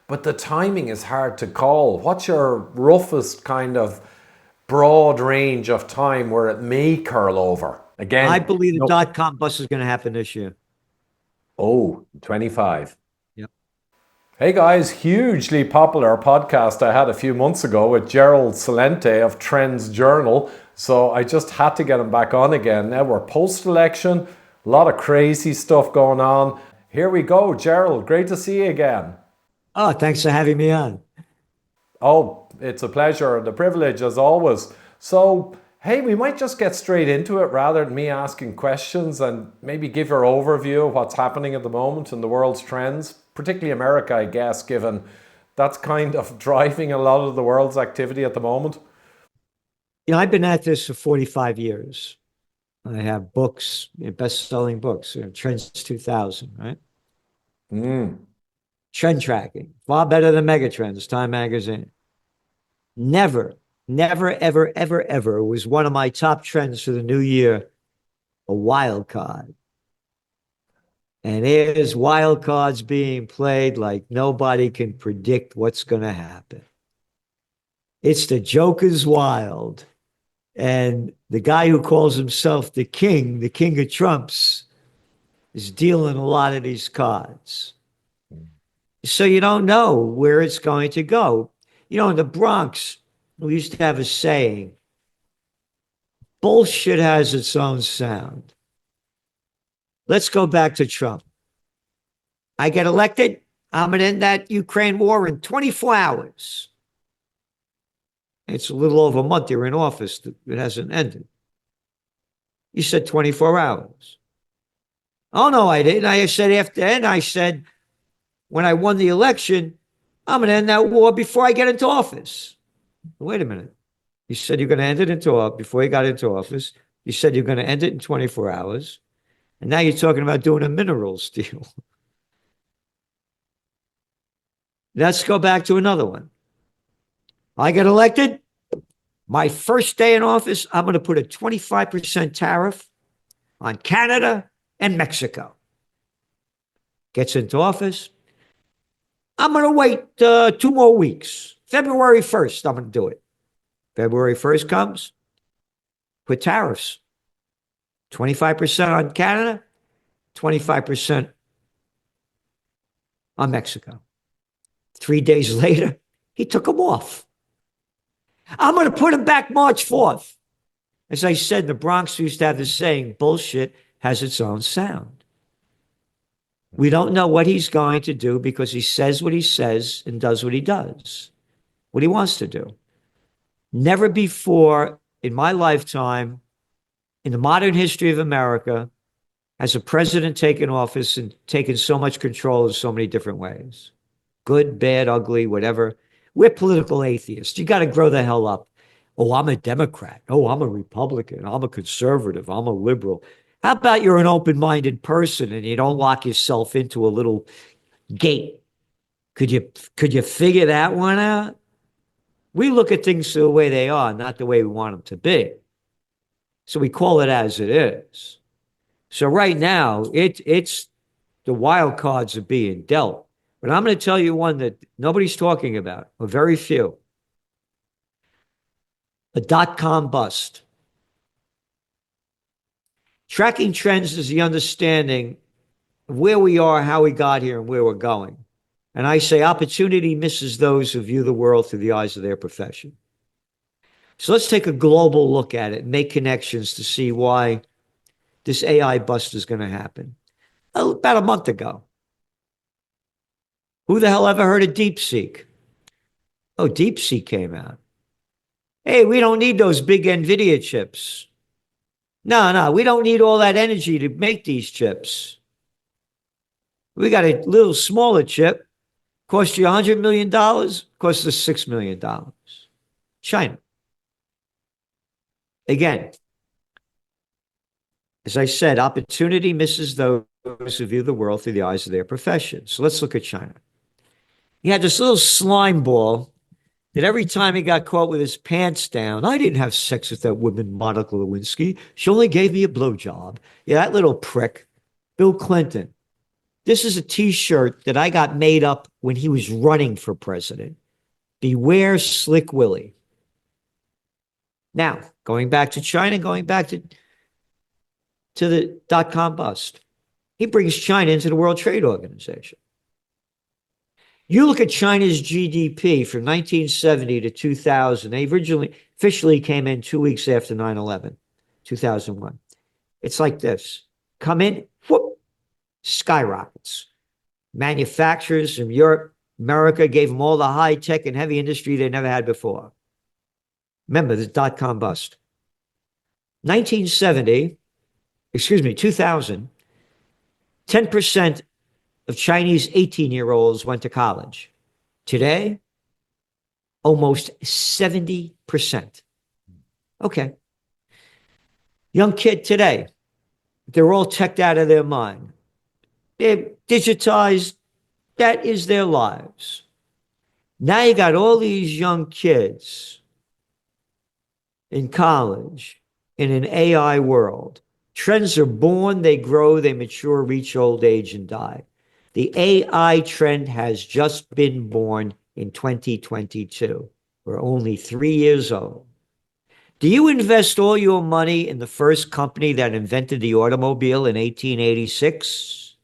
but the timing is hard to call. What's your roughest kind of broad range of time where it may curl over? I Again, believe the no. dot-com bust is going to happen this year. Oh, 25. Yep. Hey guys, hugely popular podcast I had a few months ago with Gerald Celente of Trends Journal. So I just had to get him back on again. Now we're post election, a lot of crazy stuff going on. Here we go, Gerald. Great to see you again. Oh, thanks for having me on. Oh, it's a pleasure and a privilege as always. So, hey, we might just get straight into it rather than me asking questions and maybe give your overview of what's happening at the moment in the world's trends, particularly America, I guess, given that's kind of driving a lot of the world's activity at the moment. I've been at this for 45 years. I have books, best-selling books, Trends 2000, right? Mm. Trend tracking, far better than Megatrends, Time Magazine. Never, never, ever, ever, ever was one of my top trends for the new year a wild card. And there's wild cards being played like nobody can predict what's going to happen. It's the Joker's wild. And the guy who calls himself the king of trumps, is dealing a lot of these cards. So you don't know where it's going to go. In the Bronx, we used to have a saying, bullshit has its own sound. Let's go back to Trump. I get elected, I'm going to end that Ukraine war in 24 hours. It's a little over a month you're in office. It hasn't ended. You said 24 hours. Oh, no, I didn't. I said after, and I said, when I won the election, I'm going to end that war before I get into office. Wait a minute. You said you're going to end it before you got into office. You said you're going to end it in 24 hours. And now you're talking about doing a minerals deal. Let's go back to another one. I get elected. My first day in office, I'm going to put a 25% tariff on Canada and Mexico. Gets into office. I'm going to wait 2 more weeks. February 1st, I'm going to do it. February 1st comes, put tariffs. 25% on Canada, 25% on Mexico. 3 days later, he took them off. I'm going to put him back March 4th. As I said, the Bronx used to have this saying, bullshit has its own sound. We don't know what he's going to do because he says what he says and does what he does, what he wants to do. Never before in my lifetime, in the modern history of America, has a president taken office and taken so much control in so many different ways. Good, bad, ugly, whatever. We're political atheists. You got to grow the hell up. Oh, I'm a Democrat. Oh, I'm a Republican. I'm a conservative. I'm a liberal. How about you're an open-minded person and you don't lock yourself into a little gate? Could you figure that one out? We look at things the way they are, not the way we want them to be. So we call it as it is. So right now, it's the wild cards are being dealt. But I'm going to tell you one that nobody's talking about, or very few. A dot-com bust. Tracking trends is the understanding of where we are, how we got here, and where we're going. And I say opportunity misses those who view the world through the eyes of their profession. So let's take a global look at it and make connections to see why this AI bust is going to happen. About a month ago, who the hell ever heard of DeepSeek? Oh, DeepSeek came out. Hey, we don't need those big NVIDIA chips. No, we don't need all that energy to make these chips. We got a little smaller chip. Cost you $100 million, cost us $6 million. China. Again, as I said, opportunity misses those who view the world through the eyes of their profession. So let's look at China. He had this little slime ball that every time he got caught with his pants down, I didn't have sex with that woman, Monica Lewinsky. She only gave me a blowjob. Yeah, that little prick, Bill Clinton. This is a t-shirt that I got made up when he was running for president. Beware Slick Willie. Now, going back to China, going back to the dot-com bust. He brings China into the World Trade Organization. You look at China's GDP from 1970 to 2000. They originally officially came in 2 weeks after 9/11, 2001. It's like this. Come in, whoop, skyrockets. Manufacturers from Europe, America gave them all the high tech and heavy industry they never had before. Remember the dot-com bust. 2000, 10% of Chinese 18-year-olds went to college. Today, almost 70%. Okay. Young kid today, they're all teched out of their mind. They're digitized. That is their lives. Now you got all these young kids in college in an AI world. Trends are born, they grow, they mature, reach old age, and die. The AI trend has just been born in 2022. We're only 3 years old. Do you invest all your money in the first company that invented the automobile in 1886?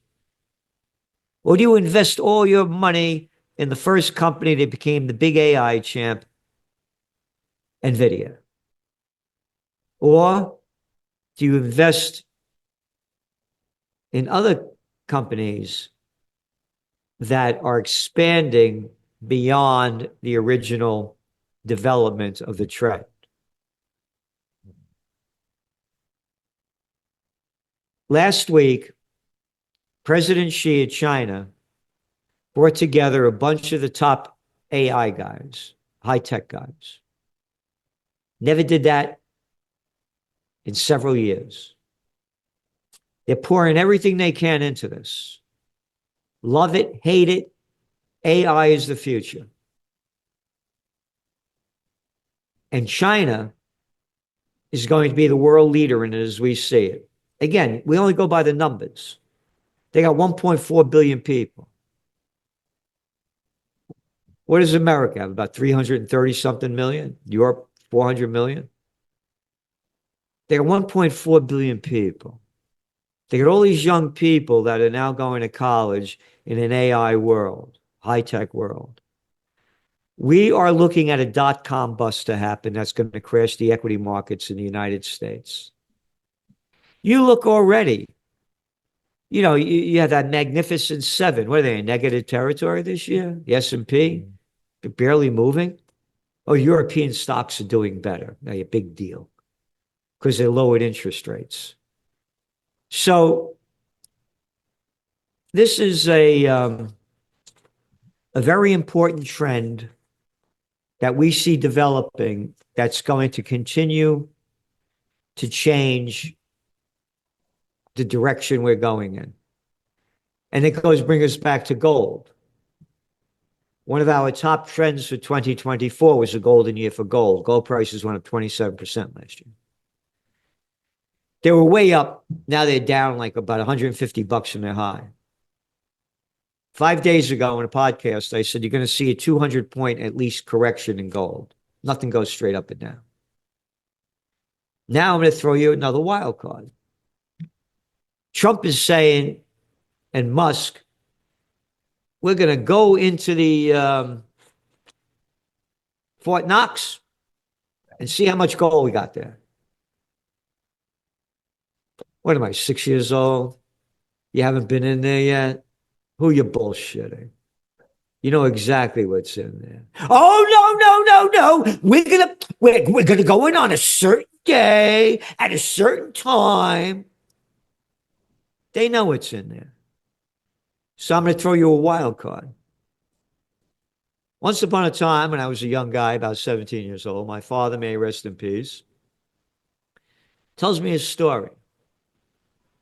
Or do you invest all your money in the first company that became the big AI champ, NVIDIA? Or do you invest in other companies that are expanding beyond the original development of the trend? Last week, President Xi of China brought together a bunch of the top AI guys, high-tech guys. Never did that in several years. They're pouring everything they can into this. Love it, hate it. AI is the future. And China is going to be the world leader in it as we see it. Again, we only go by the numbers. They got 1.4 billion people. What does America have? About 330 something million? Europe, 400 million? They got 1.4 billion people. They got all these young people that are now going to college in an AI world, high-tech world. We are looking at a dot-com bust to happen that's going to crash the equity markets in the United States. You look already, you have that magnificent seven. What are they in negative territory this year? The S&P, barely moving. Oh, European stocks are doing better. A big deal because they lowered interest rates. So this is a very important trend that we see developing that's going to continue to change the direction we're going in. And it bring us back to gold. One of our top trends for 2024 was a golden year for gold. Gold prices went up 27% last year. They were way up. Now they're down like about 150 bucks from their high. 5 days ago in a podcast, I said, you're going to see a 200-point at least correction in gold. Nothing goes straight up and down. Now I'm going to throw you another wild card. Trump is saying, and Musk, we're going to go into the Fort Knox and see how much gold we got there. What am I, 6 years old? You haven't been in there yet? Who you bullshitting? You know exactly what's in there. Oh, no. We're gonna go in on a certain day at a certain time. They know what's in there. So I'm gonna throw you a wild card. Once upon a time, when I was a young guy, about 17 years old, my father, may he rest in peace, tells me his story.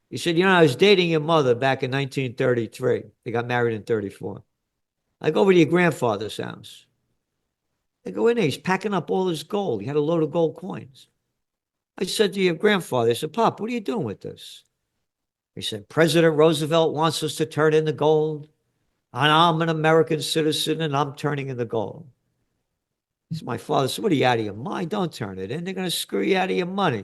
He said, I was dating your mother back in 1933. They got married in 34. I go over to your grandfather's house. I go in there. He's packing up all his gold. He had a load of gold coins. I said to your grandfather, I said, Pop, what are you doing with this? He said, President Roosevelt wants us to turn in the gold. And I'm an American citizen and I'm turning in the gold. So my father said, what are you out of your mind? Don't turn it in. They're going to screw you out of your money.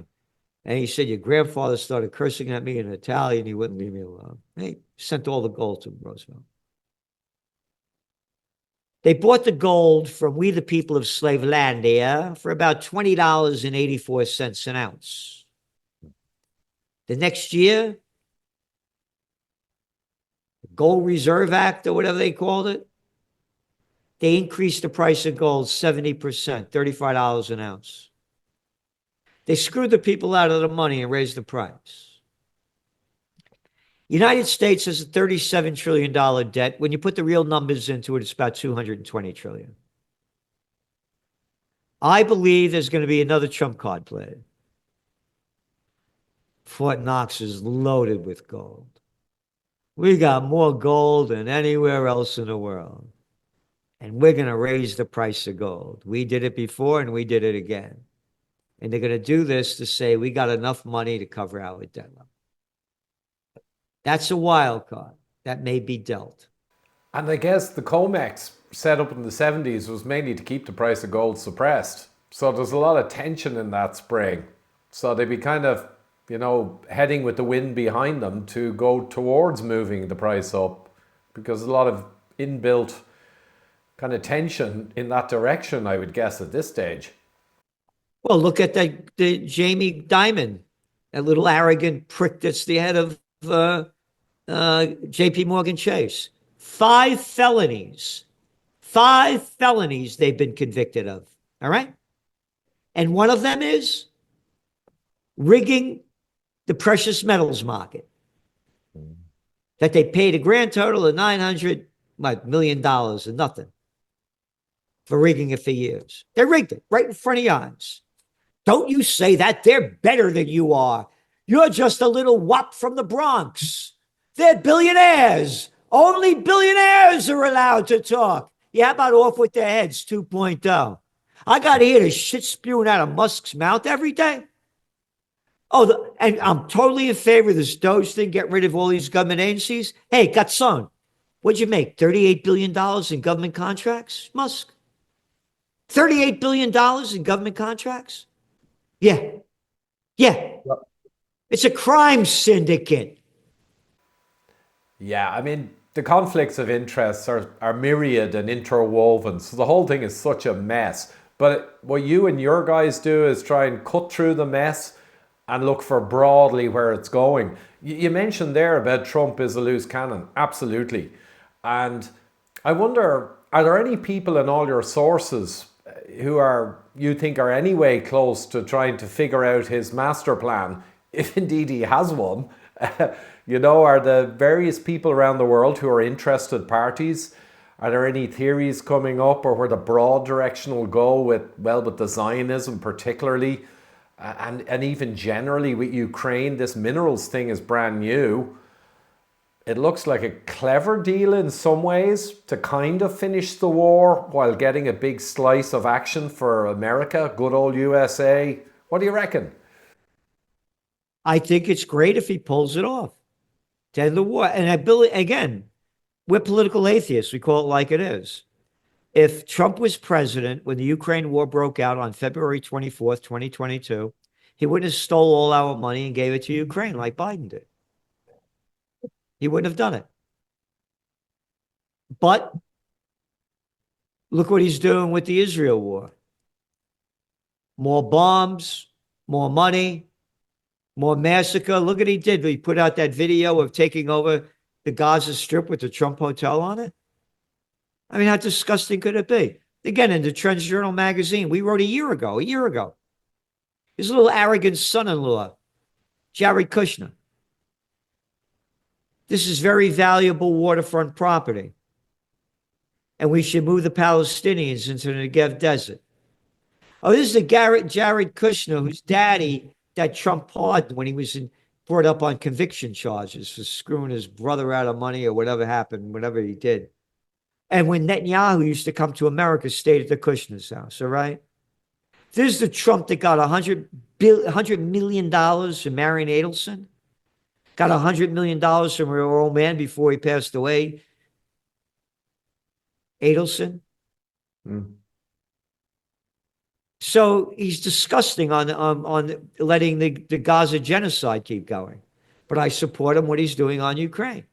And he said, your grandfather started cursing at me in Italian. He wouldn't leave me alone. He sent all the gold to Roosevelt. They bought the gold from we the people of Slavelandia for about $20.84 an ounce. The next year, the Gold Reserve Act or whatever they called it, they increased the price of gold 70%, $35 an ounce. They screwed the people out of the money and raised the price. United States has a $37 trillion debt. When you put the real numbers into it, it's about $220 trillion. I believe there's going to be another trump card played. Fort Knox is loaded with gold. We got more gold than anywhere else in the world. And we're going to raise the price of gold. We did it before and we did it again. And they're going to do this to say we got enough money to cover our debt level. That's a wild card that may be dealt. And I guess the COMEX set up in the 70s was mainly to keep the price of gold suppressed. So there's a lot of tension in that spring. So they'd be kind of, heading with the wind behind them to go towards moving the price up, because a lot of inbuilt kind of tension in that direction, I would guess, at this stage. Well, look at the Jamie Dimon, that little arrogant prick that's the head of JP Morgan Chase. 5 felonies they've been convicted of. All right. And one of them is rigging the precious metals market, that they paid a grand total of $900 million and nothing for rigging it for years. They rigged it right in front of your eyes. Don't you say that. They're better than you are. You're just a little wop from the Bronx. They're billionaires. Only billionaires are allowed to talk. Yeah, how about off with their heads 2.0? I got to hear the shit spewing out of Musk's mouth every day. Oh, and I'm totally in favor of this Doge thing. Get rid of all these government agencies. Hey, Gatson, what'd you make? $38 billion in government contracts, Musk? $38 billion in government contracts? Yeah. It's a crime syndicate. Yeah, I mean, the conflicts of interests are myriad and interwoven. So the whole thing is such a mess. But what you and your guys do is try and cut through the mess and look for broadly where it's going. You mentioned there about Trump is a loose cannon. Absolutely. And I wonder, are there any people in all your sources who you think are anyway close to trying to figure out his master plan, if indeed he has one? Are the various people around the world who are interested parties? Are there any theories coming up, or where the broad direction will go with the Zionism particularly, and even generally with Ukraine? This minerals thing is brand new. It looks like a clever deal in some ways to kind of finish the war while getting a big slice of action for America, good old USA. What do you reckon? I think it's great if he pulls it off. To end the war. And again, we're political atheists. We call it like it is. If Trump was president when the Ukraine war broke out on February 24th, 2022, he wouldn't have stole all our money and gave it to Ukraine like Biden did. He wouldn't have done it. But look what he's doing with the Israel war. More bombs, more money, more massacre. Look what he did. He put out that video of taking over the Gaza Strip with the Trump Hotel on it. I mean, how disgusting could it be? Again, in the Trends Journal magazine, we wrote a year ago. His little arrogant son-in-law, Jared Kushner. This is very valuable waterfront property. And we should move the Palestinians into the Negev desert. Oh, this is the Jared Kushner, whose daddy that Trump pardoned when he was brought up on conviction charges for screwing his brother out of money or whatever happened, whatever he did. And when Netanyahu used to come to America, stayed at the Kushner's house, all right? This is the Trump that got $100 million from Marion Adelson. Got $100 million from her old man before he passed away, Adelson. Mm. So he's disgusting on letting the Gaza genocide keep going. But I support him what he's doing on Ukraine.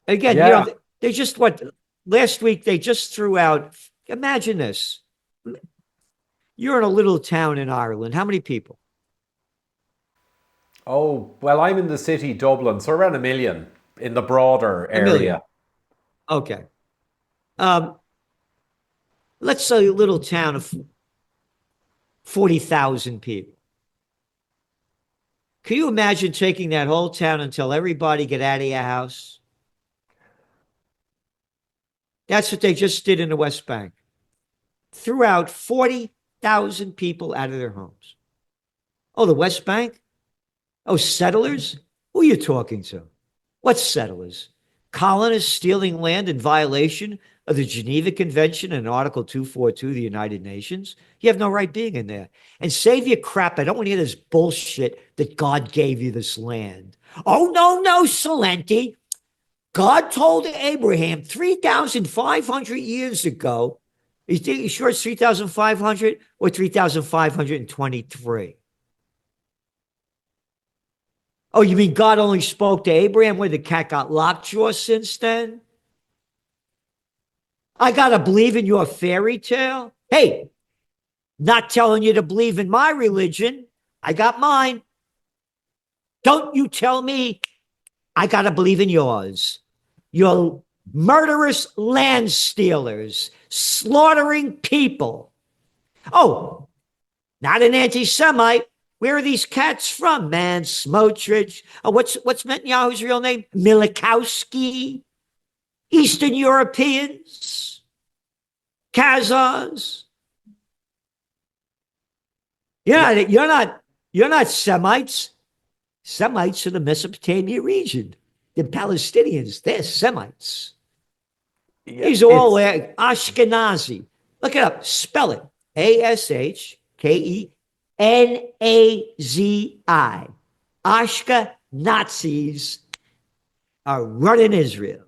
Again, Yeah. they just what last week they just threw out. Imagine this: you're in a little town in Ireland. How many people? Oh, well, I'm in the city, Dublin, so around a million in the broader A million. area. Okay. Um, let's say a little town of 40,000 people. Can you imagine taking that whole town and tell everybody get out of your house? That's what they just did in the West Bank. Threw out 40,000 people out of their homes. Oh, the West Bank? Oh, settlers? Who are you talking to? What settlers? Colonists stealing land in violation of the Geneva Convention and Article 242 of the United Nations? You have no right being in there. And save your crap. I don't want to hear this bullshit that God gave you this land. Oh, no, no, Celente. God told Abraham 3,500 years ago. You sure it's 3,500 or 3,523? Oh, you mean God only spoke to Abraham when the cat got lockjaw since then? I got to believe in your fairy tale? Hey, not telling you to believe in my religion. I got mine. Don't you tell me I got to believe in yours. You're murderous land stealers, slaughtering people. Oh, not an anti-Semite. Where are these cats from, man? Smotrich. Oh, what's Netanyahu's real name? Milikowski. Eastern Europeans. Khazars. Yeah, You're not Semites. Semites are the Mesopotamia region. The Palestinians, they're Semites. yeah, These are all it's Ashkenazi. Look it up. Spell it. Ashkenazi. Ashka Nazis are running Israel.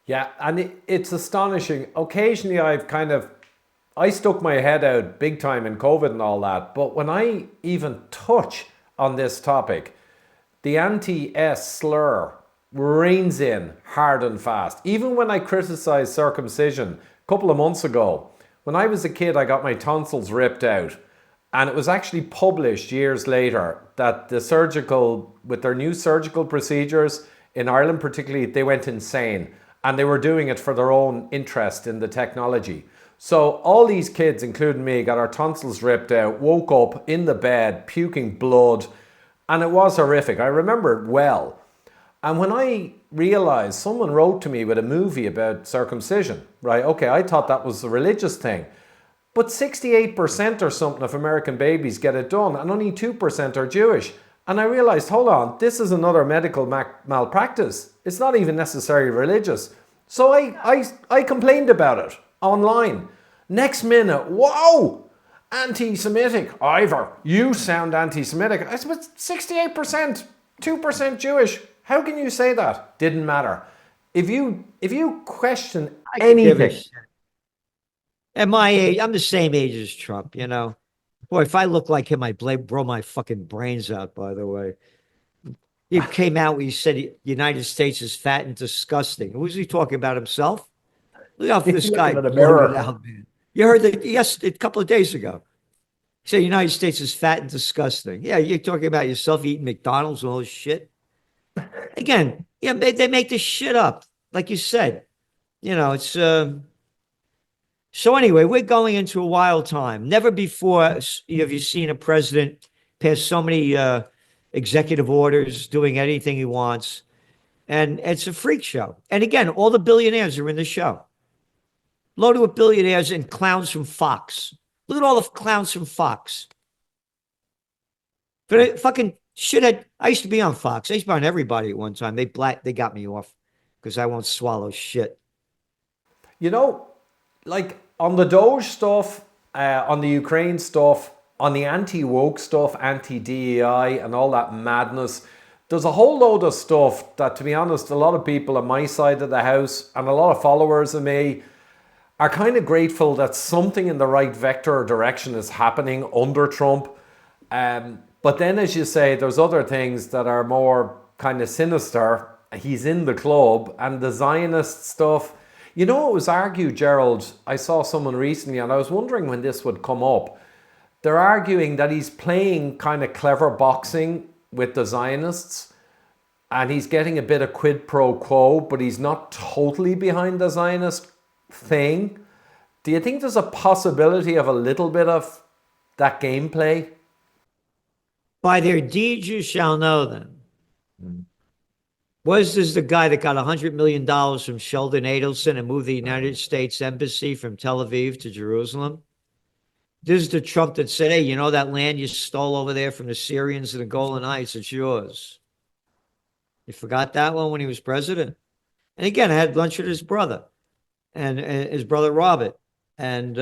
yeah, and it's astonishing. Occasionally, I stuck my head out big time in COVID and all that, but when I even touch on this topic, the anti-S slur reigns in hard and fast. Even when I criticized circumcision a couple of months ago, when I was a kid, I got my tonsils ripped out. And it was actually published years later that with their new surgical procedures in Ireland particularly, they went insane. And they were doing it for their own interest in the technology. So all these kids, including me, got our tonsils ripped out, woke up in the bed, puking blood, and it was horrific. I remember it well. And when I realized someone wrote to me with a movie about circumcision, right? Okay, I thought that was a religious thing. But 68% or something of American babies get it done, and only 2% are Jewish. And I realized, hold on, this is another medical malpractice. It's not even necessarily religious. So I complained about it online. Next minute, whoa! Anti-Semitic. Ivor, you sound anti-Semitic. I said, 68%, 2% Jewish. How can you say that? Didn't matter. If you question anything, At my age, I'm the same age as Trump, you know. Boy, if I look like him, I'd blow my fucking brains out, by the way. He came out, he said the United States is fat and disgusting. Who's he talking about himself? Look how this he's guy looking at a bloated mirror. out, man. You heard that a couple of days ago. He said the United States is fat and disgusting. Yeah, you're talking about yourself eating McDonald's and all this shit. Again, yeah, they make this shit up. Like you said, it's so anyway, we're going into a wild time. Never before have you seen a president pass so many executive orders, doing anything he wants. And it's a freak show. And again, all the billionaires are in the show. Loaded with billionaires and clowns from Fox. Look at all the clowns from Fox. But fucking shithead. I used to be on Fox. I used to be on everybody at one time. They got me off because I won't swallow shit. You know, like on the Doge stuff, on the Ukraine stuff, on the anti-woke stuff, anti-DEI and all that madness, there's a whole load of stuff that, to be honest, a lot of people on my side of the house and a lot of followers of me are kind of grateful that something in the right vector or direction is happening under Trump. But then, as you say, there's other things that are more kind of sinister. He's in the club, and the Zionist stuff. You know, it was argued, Gerald, I saw someone recently, and I was wondering when this would come up. They're arguing that he's playing kind of clever boxing with the Zionists, and he's getting a bit of quid pro quo, but he's not totally behind the Zionist thing. Do you think there's a possibility of a little bit of that gameplay? By their deeds you shall know them. Was this the guy that got $100 million from Sheldon Adelson and moved the United States Embassy from Tel Aviv to Jerusalem? This is the Trump that said, hey, you know that land you stole over there from the Syrians and the Golan Heights, it's yours. You forgot that one when he was president? And again, I had lunch with his brother and his brother Robert. And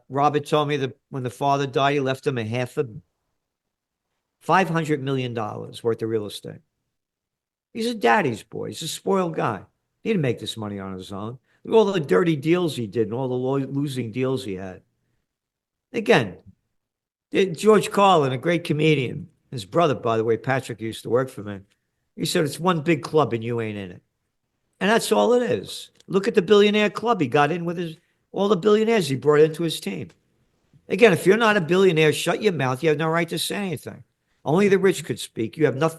Robert told me that when the father died, he left him $500 million worth of real estate. He's a daddy's boy. He's a spoiled guy. He didn't make this money on his own. Look at all the dirty deals he did and all the losing deals he had. Again, George Carlin, a great comedian, his brother, by the way, Patrick, used to work for me. He said, it's one big club and you ain't in it. And that's all it is. Look at the billionaire club he got in with all the billionaires he brought into his team. Again, if you're not a billionaire, shut your mouth. You have no right to say anything. Only the rich could speak. You have no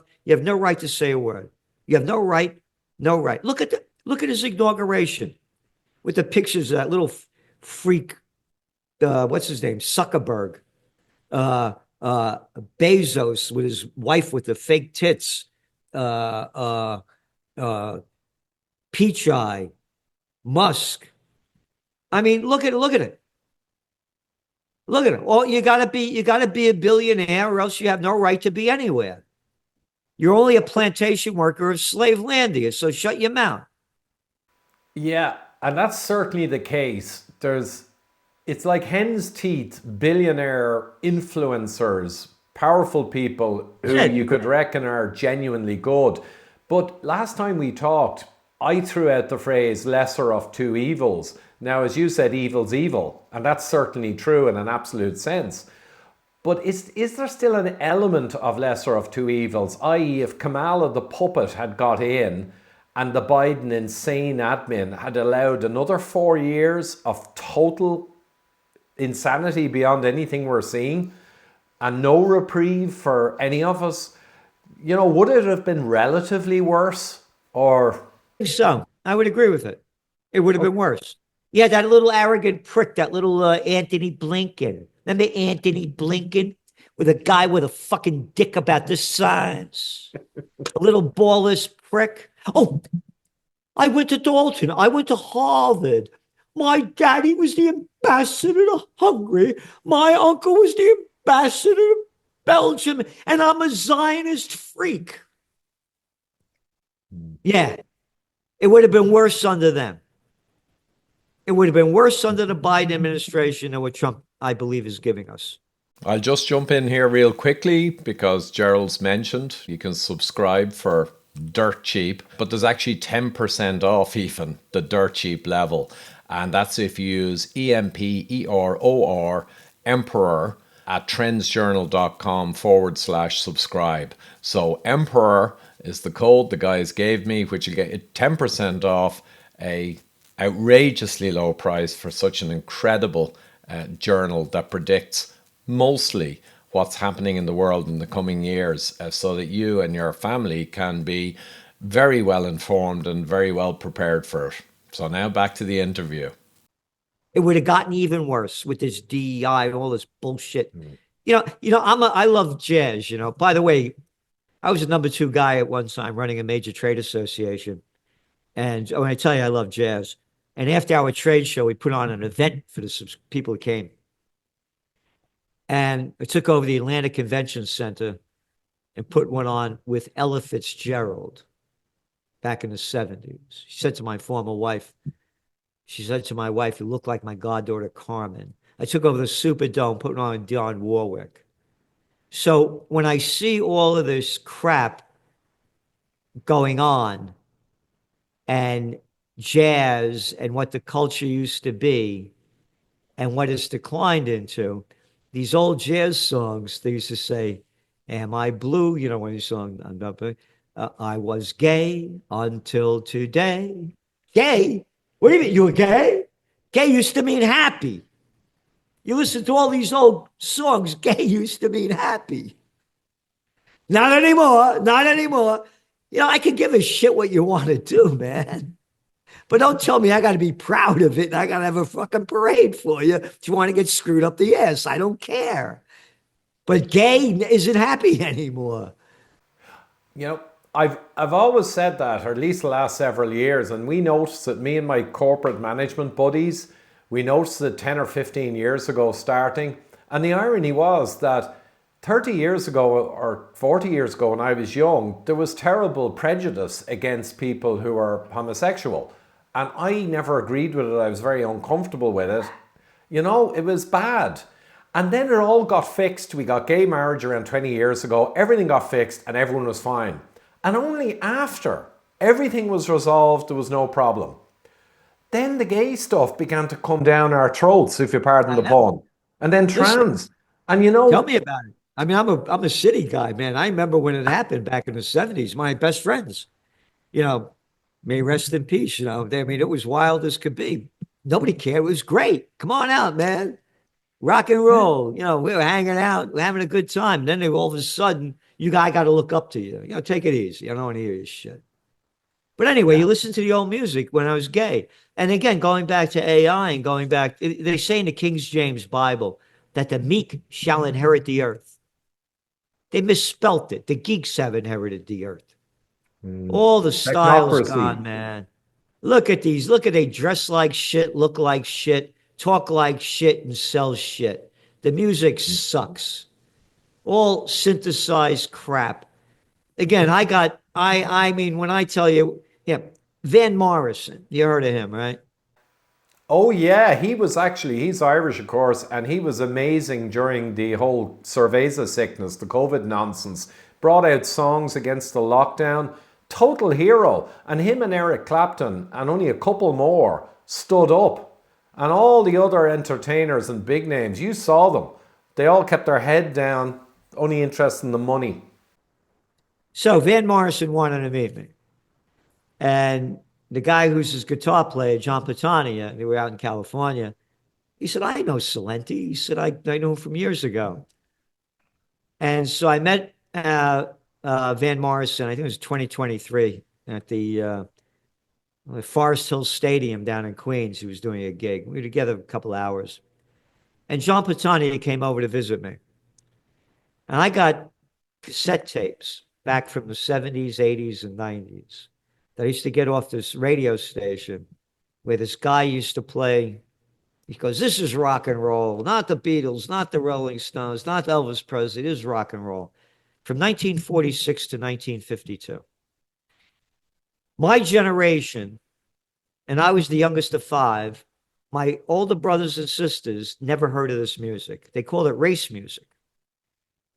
right to say a word. You have no right, no right. Look at his inauguration with the pictures of that little freak, what's his name? Zuckerberg, Bezos with his wife with the fake tits, Peach Eye, Musk. I mean, look at it. Look at it. Well, you gotta be a billionaire, or else you have no right to be anywhere. You're only a plantation worker of slave land here, so shut your mouth. Yeah, and that's certainly the case. It's like hen's teeth, billionaire influencers, powerful people who you could reckon are genuinely good. But last time we talked, I threw out the phrase lesser of two evils. Now, as you said, evil's evil, and that's certainly true in an absolute sense. But is there still an element of lesser of two evils? I.e., if Kamala the puppet had got in and the Biden insane admin had allowed another 4 years of total insanity beyond anything we're seeing and no reprieve for any of us, you know, would it have been relatively worse? Or so I would agree with it. It would have been worse. Yeah, that little arrogant prick, that little Anthony Blinken. Remember Anthony Blinken with a guy with a fucking dick about this size? A little ballless prick. Oh, I went to Dalton. I went to Harvard. My daddy was the ambassador to Hungary. My uncle was the ambassador to Belgium. And I'm a Zionist freak. Yeah, it would have been worse under them. It would have been worse under the Biden administration than what Trump, I believe, is giving us. I'll just jump in here real quickly because Gerald's mentioned you can subscribe for dirt cheap, but there's actually 10% off even the dirt cheap level. And that's if you use EMPEROR Emperor at trendsjournal.com/subscribe. So Emperor is the code the guys gave me, which will get 10% off a outrageously low price for such an incredible journal that predicts mostly what's happening in the world in the coming years, so that you and your family can be very well informed and very well prepared for it. So now back to the interview. It would have gotten even worse with this DEI and all this bullshit. I love jazz. By the way, I was a number 2 guy at one time running a major trade association. And when I tell you I love jazz, and after our trade show, we put on an event for the people who came. And I took over the Atlanta Convention Center and put one on with Ella Fitzgerald back in the 70s. She said to my former wife, you look like my goddaughter Carmen. I took over the Superdome, put on Dionne Warwick. So when I see all of this crap going on and jazz and what the culture used to be and what it's declined into, these old jazz songs, they used to say, "Am I blue?" You know, when you song, I was gay until today. Gay? What do you mean you were gay? Gay used to mean happy. You listen to all these old songs, gay used to mean happy. Not anymore. Not anymore. You know, I can give a shit what you want to do, man. But don't tell me I got to be proud of it and I got to have a fucking parade for you if you want to get screwed up the ass. I don't care. But gay isn't happy anymore. You know, I've always said that, or at least the last several years, and we noticed it, me and my corporate management buddies, we noticed it 10 or 15 years ago starting. And the irony was that 30 years ago or 40 years ago when I was young, there was terrible prejudice against people who were homosexual. And I never agreed with it. I was very uncomfortable with it. You know, it was bad. And then it all got fixed. We got gay marriage around 20 years ago. Everything got fixed and everyone was fine. And only after everything was resolved, there was no problem. Then the gay stuff began to come down our throats, if you pardon I the know. pun. And then Listen, trans. And you tell know, me about it. I mean, I'm a city guy, man. I remember when it happened back in the 70s. My best friends, you know, may rest in peace. You know, I mean, it was wild as could be. Nobody cared. It was great. Come on out, man. Rock and roll. You know, we were hanging out, we're having a good time. Then they all of a sudden, you guy got to look up to you. You know, take it easy. I don't want to hear this shit. But anyway, yeah. you listen to the old music when I was gay. And again, going back to AI and going back, they say in the King James Bible that the meek shall inherit the earth. They misspelt it. The geeks have inherited the earth. All the styles Technocracy. gone, man. Look at these. Look at they dress like shit, look like shit, talk like shit, and sell shit. The music sucks. All synthesized crap. Again, I mean, when I tell you, yeah, Van Morrison, you heard of him, right? Oh yeah, he was actually, he's Irish of course, and he was amazing during the whole cerveza sickness, the COVID nonsense. Brought out songs against the lockdown. Total hero. And him and Eric Clapton and only a couple more stood up. And all the other entertainers and big names, you saw them. They all kept their head down, only interested in the money. So Van Morrison wanted to meet me. And the guy who's his guitar player, John Patania, they were out in California. He said, I know Celente. He said, I knew him from years ago. And so I met Van Morrison, I think it was 2023, at the Forest Hill Stadium down in Queens. He was doing a gig. We were together a couple hours. And John Patania came over to visit me. And I got cassette tapes back from the 70s, 80s, and 90s that I used to get off this radio station where this guy used to play. He goes, this is rock and roll, not the Beatles, not the Rolling Stones, not Elvis Presley. This is rock and roll from 1946 to 1952. My generation, and I was the youngest of five, my older brothers and sisters never heard of this music. They called it race music.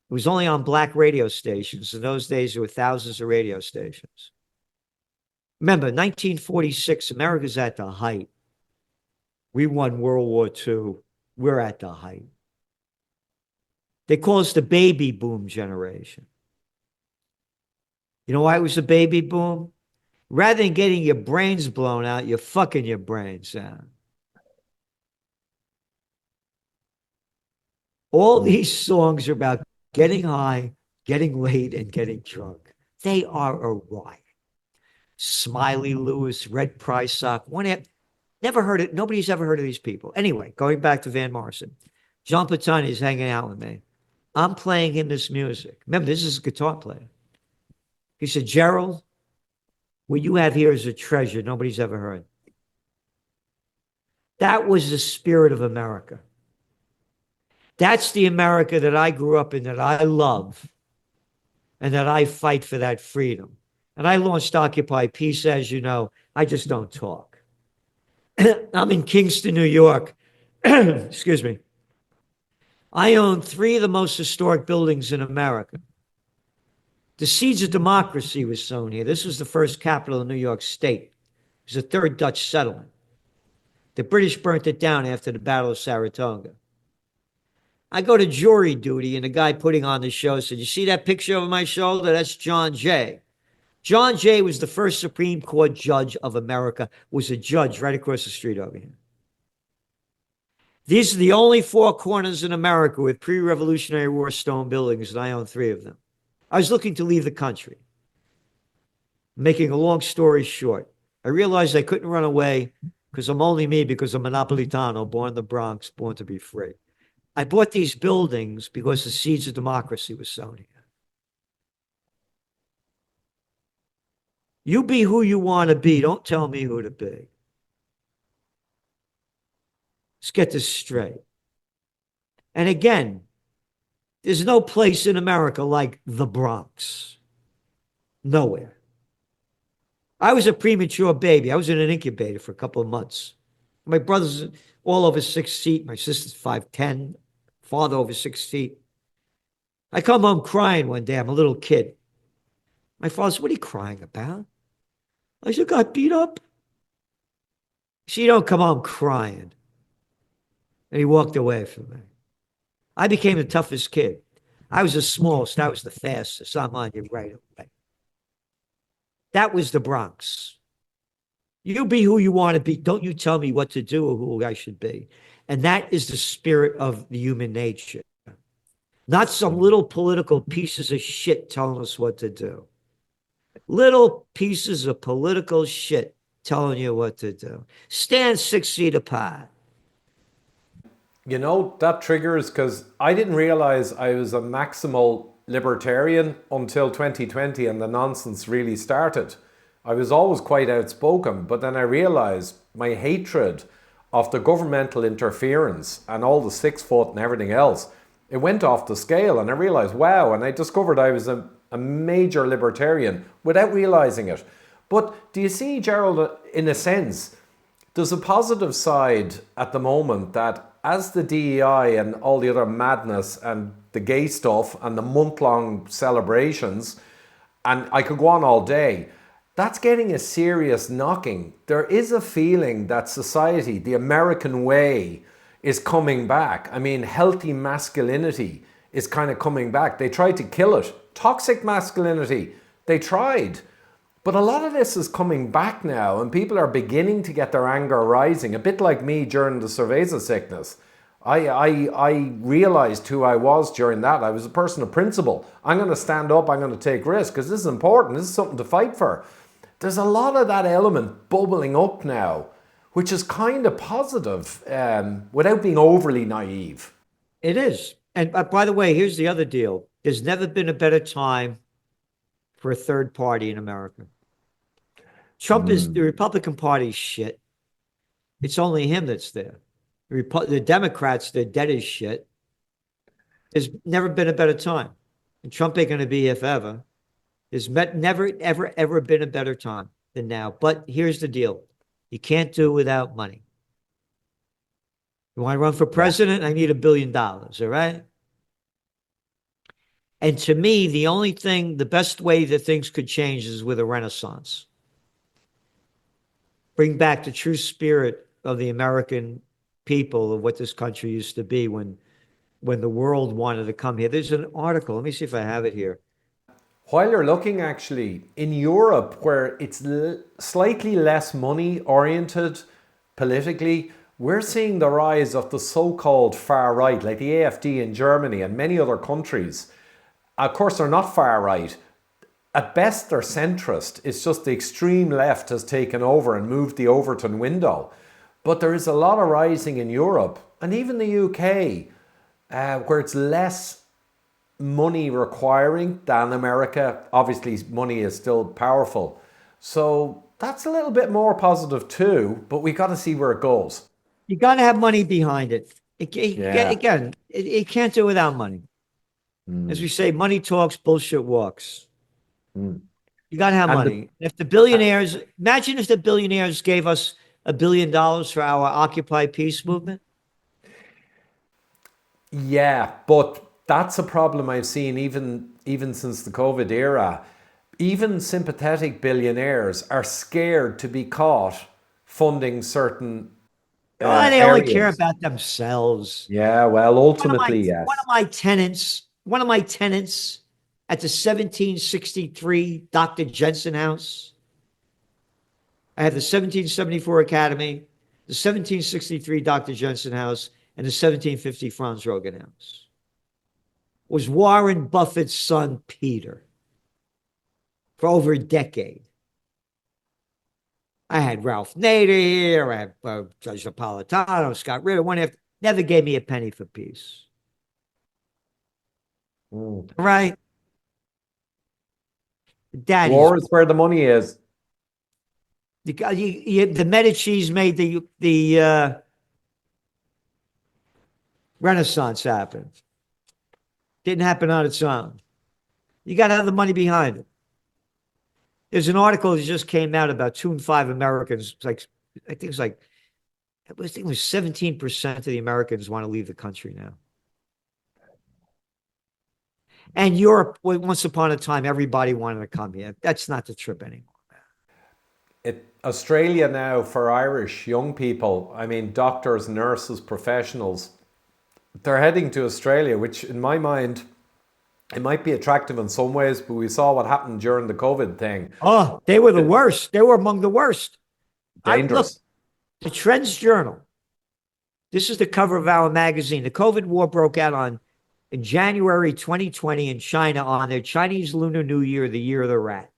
It was only on black radio stations. In those days, there were thousands of radio stations. Remember, 1946, America's at the height. We won World War II. We're at the height. They call us the baby boom generation. You know why it was a baby boom? Rather than getting your brains blown out, you're fucking your brains out. All these songs are about getting high, getting laid, and getting drunk. They are a riot. Smiley Lewis, Red Price Sock, never heard it. Nobody's ever heard of these people. Anyway, going back to Van Morrison, John Patani is hanging out with me. I'm playing him this music. Remember, this is a guitar player. He said, Gerald, what you have here is a treasure nobody's ever heard. That was the spirit of America. That's the America that I grew up in, that I love, and that I fight for that freedom. And I launched Occupy Peace, as you know. I just don't talk. I'm in Kingston, New York. Excuse me. I own three of the most historic buildings in America. The seeds of democracy was sown here. This was the first capital of New York State. It was the third Dutch settlement. The British burnt it down after the Battle of Saratoga. I go to jury duty, and the guy putting on the show said, "You see that picture over my shoulder? That's John Jay." John Jay was the first Supreme Court judge of America, was a judge right across the street over here. These are the only four corners in America with pre-Revolutionary War stone buildings, and I own three of them. I was looking to leave the country. Making a long story short, I realized I couldn't run away because I'm only me, because I'm a Napolitano, born in the Bronx, born to be free. I bought these buildings because the seeds of democracy were sown here. You be who you want to be. Don't tell me who to be. Let's get this straight. And again, there's no place in America like the Bronx. Nowhere. I was a premature baby. I was in an incubator for a couple of months. My brother's all over 6 feet. My sister's 5'10", father over 6 feet. I come home crying one day. I'm a little kid. My father said, "What are you crying about?" I said, "Got beat up." She don't come home crying. And he walked away from me. I became the toughest kid. I was the smallest. I was the fastest. I'm on you right away. That was the Bronx. You be who you want to be. Don't you tell me what to do or who I should be. And that is the spirit of the human nature. Not some little political pieces of shit telling us what to do. Little pieces of political shit telling you what to do. Stand 6 feet apart. You know, that triggers because I didn't realize I was a maximal libertarian until 2020 and the nonsense really started. I was always quite outspoken, but then I realized my hatred of the governmental interference and all the 6 foot and everything else, it went off the scale, and I realized, wow, and I discovered I was a major libertarian without realizing it. But do you see, Gerald, in a sense, there's a positive side at the moment that as the DEI and all the other madness and the gay stuff and the month-long celebrations, and I could go on all day, that's getting a serious knocking. There is a feeling that society, the American way, is coming back. I mean, healthy masculinity is kind of coming back. They tried to kill it. Toxic masculinity, they tried. But a lot of this is coming back now, and people are beginning to get their anger rising, a bit like me during the cerveza sickness. I realized who I was during that. I was a person of principle. I'm going to stand up, I'm going to take risks, because this is important. This is something to fight for. There's a lot of that element bubbling up now, which is kind of positive, without being overly naive. It is. And by the way, here's the other deal. There's never been a better time for a third party in America. Trump is the Republican Party's shit. It's only him that's there. The Democrats, they're dead as shit. There's never been a better time. And Trump ain't going to be if ever. There's never, ever, ever been a better time than now. But here's the deal. You can't do it without money. You want to run for president? I need $1 billion, all right? And to me, the best way that things could change is with a renaissance. Bring back the true spirit of the American people, of what this country used to be when the world wanted to come here. There's an article. Let me see if I have it here. While you're looking, actually, in Europe, where it's slightly less money oriented politically, we're seeing the rise of the so-called far right, like the AfD in Germany and many other countries. Of course, they're not far right. At best, they're centrist. It's just the extreme left has taken over and moved the Overton window. But there is a lot of rising in Europe and even the UK, where it's less money requiring than America. Obviously, money is still powerful. So that's a little bit more positive too, but we got to see where it goes. You got to have money behind it. Again, it can't do without money. As we say, money talks, bullshit walks. You got to have money. If the billionaires, imagine if the billionaires gave us $1 billion for our Occupy Peace movement. Yeah, but that's a problem I've seen even since the COVID era. Even sympathetic billionaires are scared to be caught funding certain Oh, they only care areas. about themselves. Yeah, well, One of my ultimately, one of yes. my tenants, one of my tenants at the 1763 Dr. Jensen House. I have the 1774 Academy, the 1763 Dr. Jensen House, and the 1750 Franz Rogan House. Was Warren Buffett's son Peter for over a decade. I had Ralph Nader here, I had Judge Napolitano, Scott Ritter, one after, never gave me a penny for peace. Mm. Right? Daddy's War is where the money is. the Medici's made the Renaissance happen. Didn't happen on its own. You got to have the money behind it. There's an article that just came out about 2 in 5 Americans. It's like I think it's like I think it was 17% of the Americans want to leave the country now. And Europe, once upon a time, everybody wanted to come here. That's not the trip anymore. Australia now for Irish young people, I mean, doctors, nurses, professionals, they're heading to Australia, which in my mind, it might be attractive in some ways, but we saw what happened during the COVID thing. Oh, they were the worst. They were among the worst. I look, Dangerous. the Trends Journal. This is the cover of our magazine. The COVID war broke out in January 2020 in China on their Chinese Lunar New Year, the year of the rat.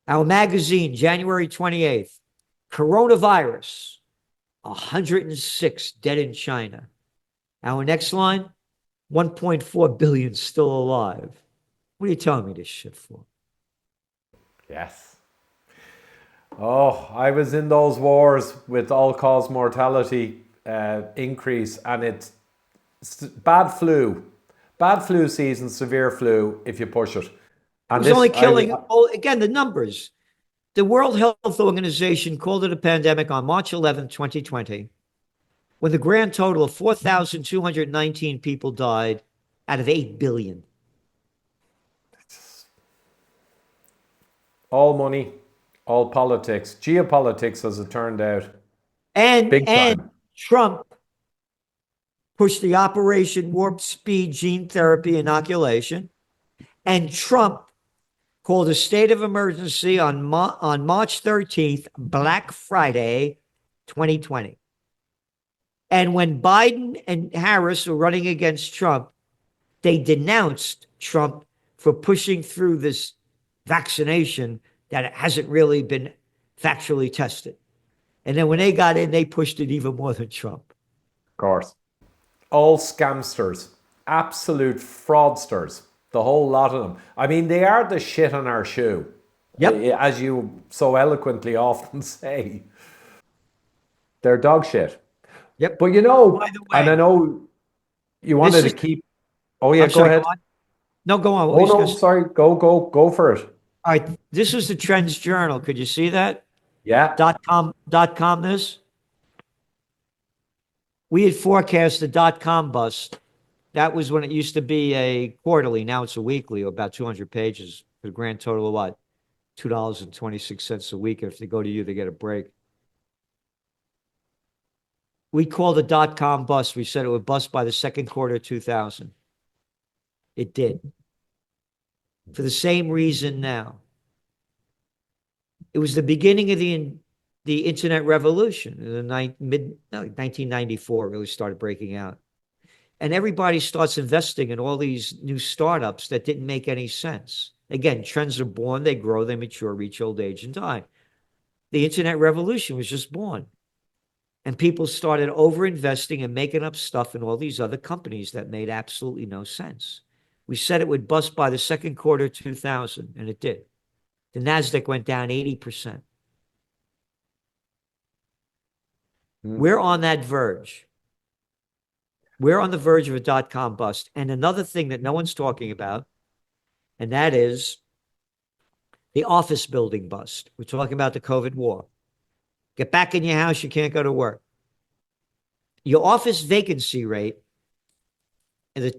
Our magazine, January 28th, coronavirus, 106 dead in China. Our next line, 1.4 billion still alive. What are you telling me this shit for? Yes. Oh, I was in those wars with all cause mortality increase, and it's bad flu season, severe flu if you push it. It And was only this, killing, again, the numbers. The World Health Organization called it a pandemic on March 11th, 2020, when the grand total of 4,219 people died out of 8 billion. all money, all politics, geopolitics, as it turned out, And big and time. Trump pushed the Operation Warp Speed gene therapy inoculation, and Trump called a state of emergency on March 13th, Black Friday, 2020. And when Biden and Harris were running against Trump, they denounced Trump for pushing through this vaccination that hasn't really been factually tested. And then when they got in, they pushed it even more than Trump. Of course. All scamsters, absolute fraudsters, the whole lot of them. I mean, they are the shit on our shoe, Yep. as you so eloquently often say. They're dog shit. Yep. But By the and I way, know you wanted this to is, keep. Oh yeah, I'm go sorry, go ahead. on. No, go on. What were Oh you going no, to say? sorry. Go for it. All right. This is the Trends Journal. Could you see that? Yeah, .com this. We had forecast the .com bust. That was when it used to be a quarterly. Now it's a weekly, about 200 pages for a grand total of what? $2.26 a week. If they go to you, they get a break. We called the .com bust. We said it would bust by the second quarter of 2000. It did. For the same reason now. It was the beginning of the internet revolution in the mid no, 1994 really started breaking out. And everybody starts investing in all these new startups that didn't make any sense. Again, trends are born, they grow, they mature, reach old age, and die. The internet revolution was just born. And people started over investing and making up stuff in all these other companies that made absolutely no sense. We said it would bust by the second quarter of 2000, and it did. The NASDAQ went down 80%. We're on that verge. We're on the verge of a .com bust. And another thing that no one's talking about, and that is the office building bust. We're talking about the COVID war. Get back in your house, you can't go to work. Your office vacancy rate in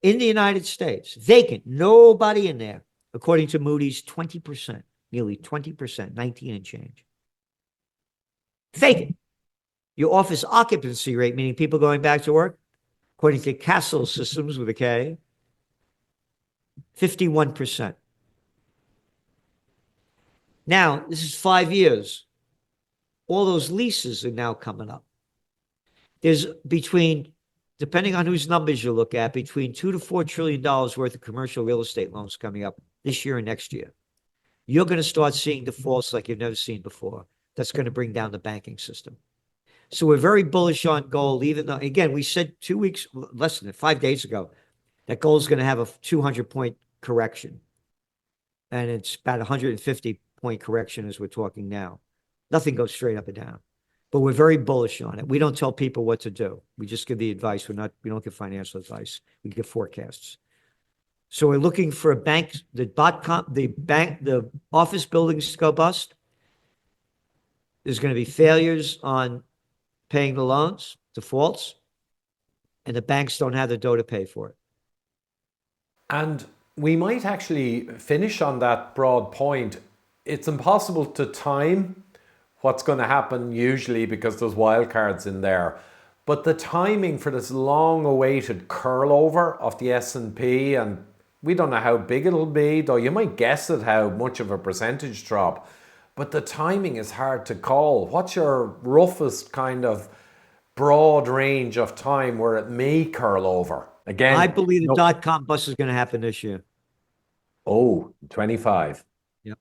the United States, vacant, nobody in there, according to Moody's, 20%, nearly 20%, 19 and change. Vacant. Your office occupancy rate, meaning people going back to work, according to Castle Systems with a K, 51%. Now, this is 5 years. All those leases are now coming up. There's depending on whose numbers you look at, between $2 to $4 trillion worth of commercial real estate loans coming up this year and next year. You're going to start seeing defaults like you've never seen before. That's going to bring down the banking system. So we're very bullish on gold, even though, again, we said 2 weeks, less than 5 days ago, that gold's going to have a 200-point correction. And it's about a 150-point correction as we're talking now. Nothing goes straight up and down. But we're very bullish on it. We don't tell people what to do. We just give the advice. We don't give financial advice. We give forecasts. So we're looking for a bank, the office buildings to go bust. There's going to be failures on paying the loans, defaults, and the banks don't have the dough to pay for it. And we might actually finish on that broad point. It's impossible to time what's going to happen usually because there's wild cards in there. But the timing for this long-awaited curl over of the S&P, and we don't know how big it'll be, though you might guess at how much of a percentage drop. But the timing is hard to call. What's your roughest kind of broad range of time where it may curl over? Again, I believe the dot-com bust is going to happen this year. Oh, 25. Yep.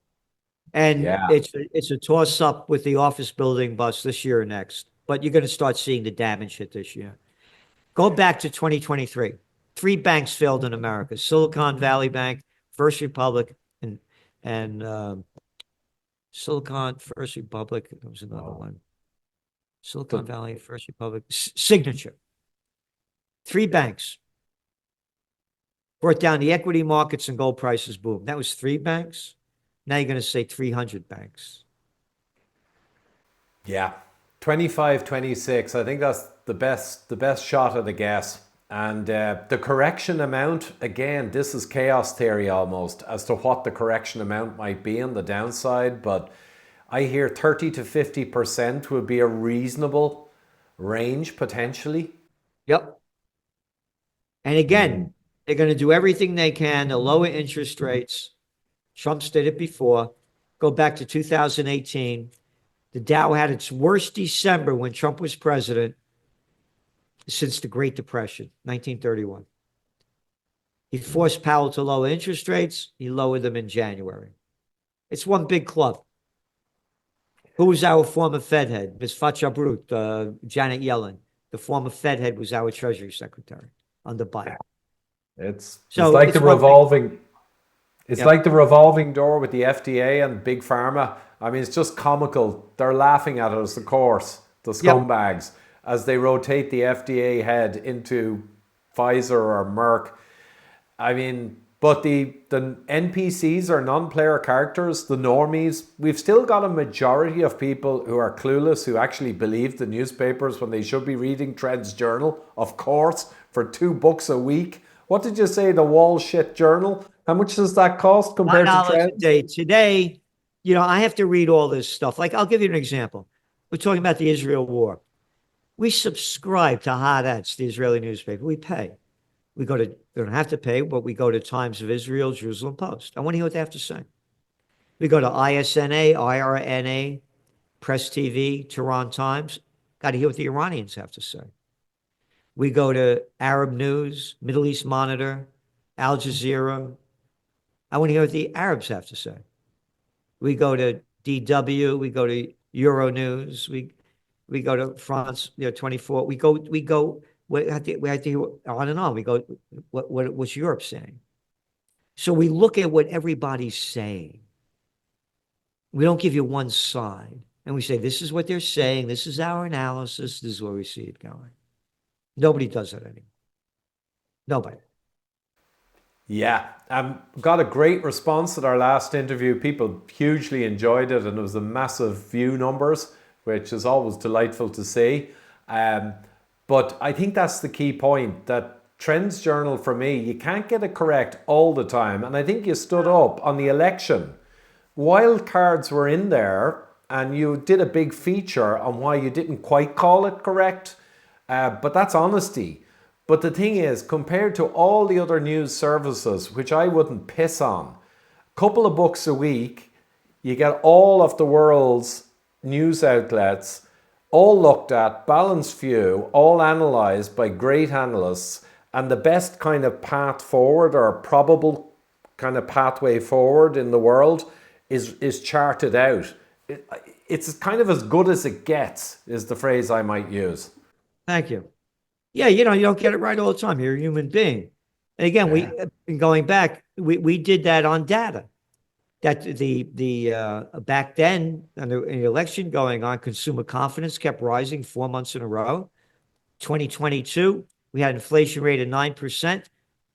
And Yeah. it's a toss-up with the office building bust this year or next. But you're going to start seeing the damage hit this year. Go back to 2023. 3 banks failed in America: Silicon Valley Bank, First Republic, and Silicon, First Republic. There was another one. Silicon Valley, First Republic, Signature. 3 banks brought down the equity markets and gold prices. Boom. That was 3 banks. Now you're going to say 300 banks. Yeah. 25, 26. I think that's the best shot at a guess. And the correction amount, again, this is chaos theory almost as to what the correction amount might be on the downside. But I hear 30 to 50% would be a reasonable range potentially. Yep. And again, they're going to do everything they can to lower interest rates. Trump's did it before. Go back to 2018. The Dow had its worst December when Trump was president since the Great Depression, 1931. He forced Powell to lower interest rates. He lowered them in January. It's one big club. Who was our former Fed head? Ms. Fatchabrut, Janet Yellen. The former Fed head was our Treasury Secretary under Biden. It's like the revolving. It's Yep. like the revolving door with the FDA and Big Pharma. I mean, it's just comical. They're laughing at us, of course, the scumbags, as they rotate the FDA head into Pfizer or Merck. I mean, but the NPCs are non-player characters, the normies. We've still got a majority of people who are clueless, who actually believe the newspapers when they should be reading Trends Journal, of course, for $2 a week. What did you say, the Wall Shit Journal? How much does that cost compared to $9 a Trends? day. Today, I have to read all this stuff. Like, I'll give you an example. We're talking about the Israel war. We subscribe to Haaretz, the Israeli newspaper. We pay. We don't have to pay, but we go to Times of Israel, Jerusalem Post. I want to hear what they have to say. We go to ISNA, IRNA, Press TV, Tehran Times. Got to hear what the Iranians have to say. We go to Arab News, Middle East Monitor, Al Jazeera. I want to hear what the Arabs have to say. We go to DW. We go to Euronews. We go to France 24. We have to hear on and on. We go, what's Europe saying? So we look at what everybody's saying. We don't give you one side. And we say, this is what they're saying. This is our analysis. This is where we see it going. Nobody does that anymore. Nobody. Yeah, got a great response at our last interview. People hugely enjoyed it, and it was a massive view numbers, which is always delightful to see. But I think that's the key point, that Trends Journal for me, you can't get it correct all the time. And I think you stood up on the election. Wild cards were in there, and you did a big feature on why you didn't quite call it correct. But that's honesty. But the thing is, compared to all the other news services, which I wouldn't piss on, a couple of books a week, you get all of the world's news outlets, all looked at, balanced view, all analysed by great analysts, and the best kind of path forward, or probable kind of pathway forward in the world, is charted out. It's kind of as good as it gets, is the phrase I might use. Thank you. Yeah, you don't get it right all the time. You're a human being. And again, going back, we did that on data. That the back then, and the election going on, consumer confidence kept rising 4 months in a row. 2022, we had an inflation rate of 9%.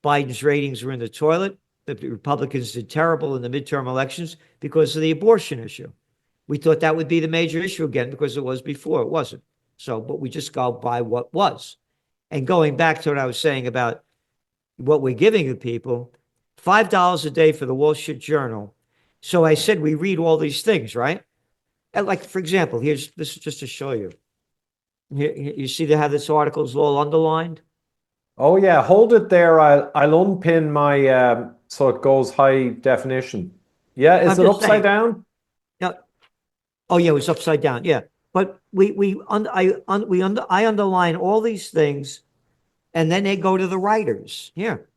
Biden's ratings were in the toilet. The Republicans did terrible in the midterm elections because of the abortion issue. We thought that would be the major issue again because it was before. It wasn't. So, but we just go by what was. And going back to what I was saying about what we're giving the people, $5 a day for the Wall Street Journal. So I said we read all these things, right? And like, for example, this is just to show you. Here, you see how this article is all underlined? Oh yeah, hold it there. I'll unpin my so it goes high definition. Yeah, is it upside down? No. Oh yeah, it was upside down. Yeah, but I underline all these things, and then they go to the writers. Here,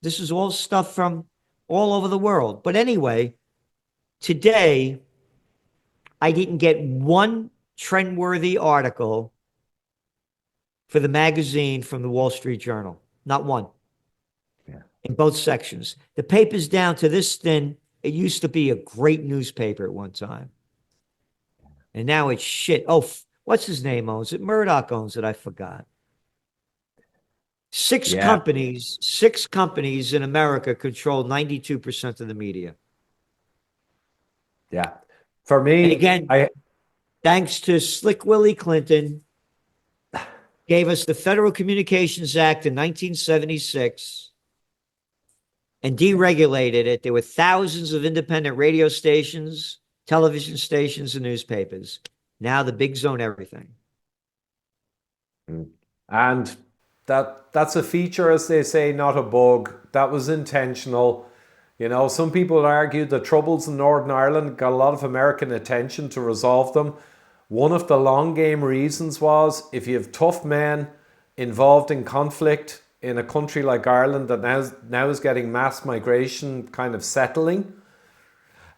this is all stuff from all over the world. But anyway, today I didn't get one trendworthy article for the magazine from the Wall Street Journal. Not one. Yeah. In both sections. The paper's down to this thin. It used to be a great newspaper at one time. And now it's shit. Oh, what's his name owns it? Murdoch owns it. I forgot. Six companies in America control 92% of the media. Yeah. For me, and again, thanks to Slick Willie Clinton, gave us the Federal Communications Act in 1976 and deregulated it. There were thousands of independent radio stations, television stations, and newspapers. Now the bigs own everything. And that's a feature, as they say, not a bug. That was intentional. You know, some people argue the troubles in Northern Ireland got a lot of American attention to resolve them. One of the long game reasons was, if you have tough men involved in conflict in a country like Ireland that now is getting mass migration kind of settling,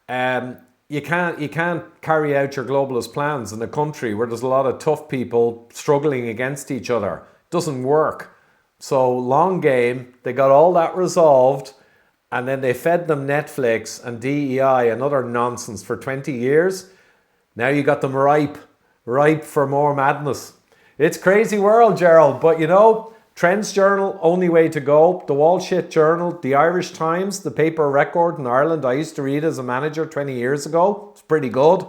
you can't carry out your globalist plans in a country where there's a lot of tough people struggling against each other. It doesn't work. So long game, they got all that resolved, and then they fed them Netflix and DEI and other nonsense for 20 years. Now you got them ripe for more madness. It's crazy world, Gerald, but you know, Trends Journal, only way to go. The Wall Street Journal, the Irish Times, the paper record in Ireland, I used to read as a manager 20 years ago. It's pretty good.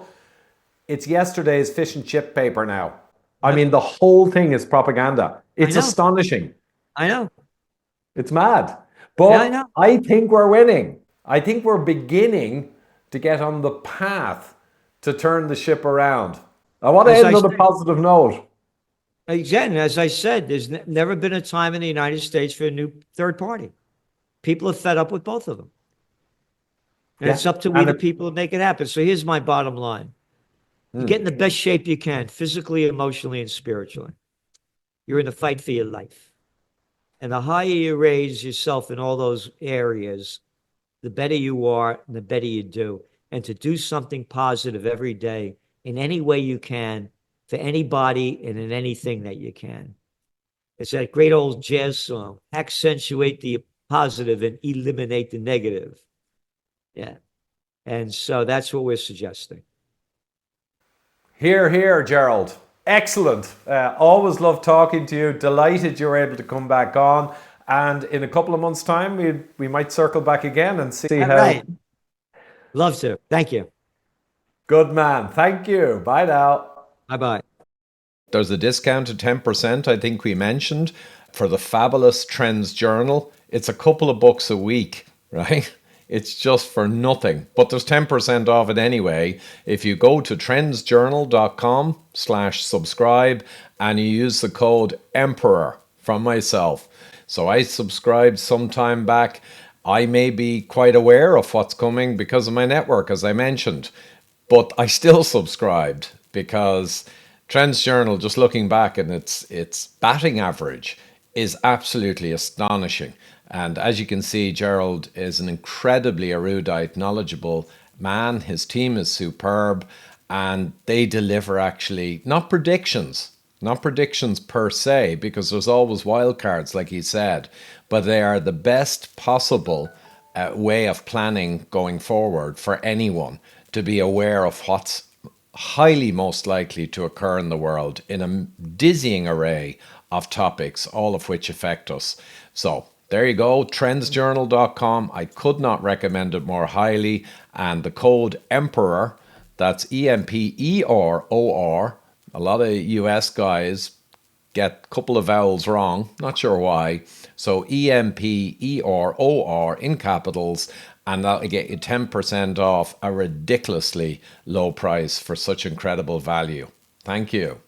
It's yesterday's fish and chip paper now. I mean, the whole thing is propaganda. It's astonishing. I know. It's mad. But I think we're winning. I think we're beginning to get on the path to turn the ship around. I want to end on a positive note. Again, as I said, there's never been a time in the United States for a new third party. People are fed up with both of them. And it's up to we, the people, to make it happen. So here's my bottom line. You get in the best shape you can, physically, emotionally, and spiritually. You're in the fight for your life. And the higher you raise yourself in all those areas, the better you are and the better you do. And to do something positive every day in any way you can, for anybody and in anything that you can. It's that great old jazz song, accentuate the positive and eliminate the negative. Yeah. And so that's what we're suggesting. Hear, hear, Gerald. Excellent. Always love talking to you. Delighted you were able to come back on. And in a couple of months' time, we might circle back again and see how... Right. Love to. Thank you. Good man. Thank you. Bye now. Bye-bye. there's a discount of 10%, I think we mentioned, for the fabulous Trends Journal. It's a couple of bucks a week, right? It's just for nothing, but there's 10% off it anyway. If you go to trendsjournal.com/subscribe and you use the code EMPEROR from myself. So I subscribed some time back. I may be quite aware of what's coming because of my network, as I mentioned, but I still subscribed because Trends Journal, just looking back, and its batting average is absolutely astonishing. And as you can see, Gerald is an incredibly erudite, knowledgeable man. His team is superb, and they deliver actually not predictions per se, because there's always wild cards, like he said, but they are the best possible way of planning going forward for anyone to be aware of what's highly most likely to occur in the world in a dizzying array of topics, all of which affect us. So there you go, trendsjournal.com. I could not recommend it more highly. And the code EMPEROR, that's EMPEROR. A lot of US guys get a couple of vowels wrong, not sure why. So EMPEROR in capitals, and that'll get you 10% off a ridiculously low price for such incredible value. Thank you.